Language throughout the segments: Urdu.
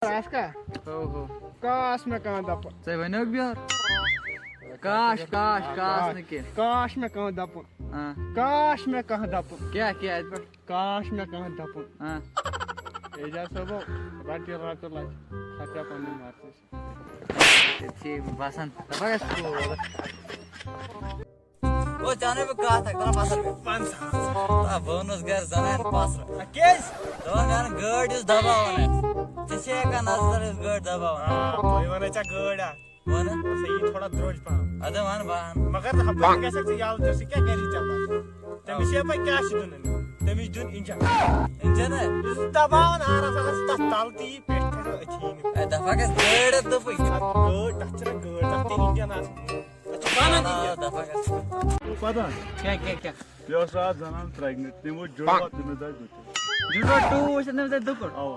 Aska? Kaas me kan dapun. ژےٚ وَنیٛوکھ بیٛار کاش کاش کاش نہٕ کینٛہہ Kaas me kan dapun. ہاں Kaas me kan dapun. کیٛاہ کیٛاہ اَتہِ پٮ۪ٹھ Kaas me kan dapun. ہاں Eja sabo rati lach. Khacha pani marsis. ژےٚ باسان دَپان گژھِ او ژےٚ وَنَے بہٕ کَتھ اَکھ دَپان پَتھر گژھِ 500 بہٕ ووٚنُس گَرِ زَنانہِ پَسرٕ Kes? دوٚپُن مےٚ اَن گٲڑۍ یُس دَباوان آسہِ ژےٚ چھے ہٮ۪کان نظر یُس گٲڑۍ دَباوان Toi wana cha gada. وَنہٕ Sei thoda droj pa. اَدٕ وَن بہٕ اَنہٕ Magar happa kaise se yal jose kya kari chapa. Temis ye pa cash dun. Temis dun inja. Engine ہے Tabawan ara sa talti pet karo achin. اے دَپان گژھِ گٲڑۍ دوٚپُے Gad tachra gad tachti inja nas. Bana دَپان گژھِ پتہ کیٛاہ کیٛاہ کیٛاہ یہ اوس رات زنان پریگنٹ تمو جوڑا تٔمِس آے دُچہِ جُڈو ٹوٗ چھِ تٔمِس اَتہِ دُکُر اوا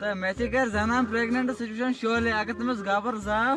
تہٕ مےٚ چھِ گَرِ زَنان پرٛٮ۪گنٮ۪نٛٹ سُہ چھِ وٕچھان شولے اگر تٔمِس گبر زاو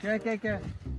کیٛاہ کیٛاہ کیٛاہ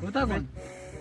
کوٗتاہ گوٚو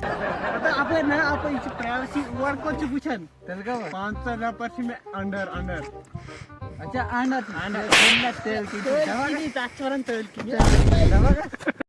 پتہ اپٲرۍ نہ اپٲرۍ یہِ چھِ پرٛایوسی اور کوٚت چھِ وٕچھان تیٚلہِ کیٛاہ 5 نفر چھِ مےٚ انڈر اچھا انڈر تیٚلہِ کِنۍ تٔلی تَتھ چھِ وَنان تٲلۍ کِنۍ دَپان گژھِ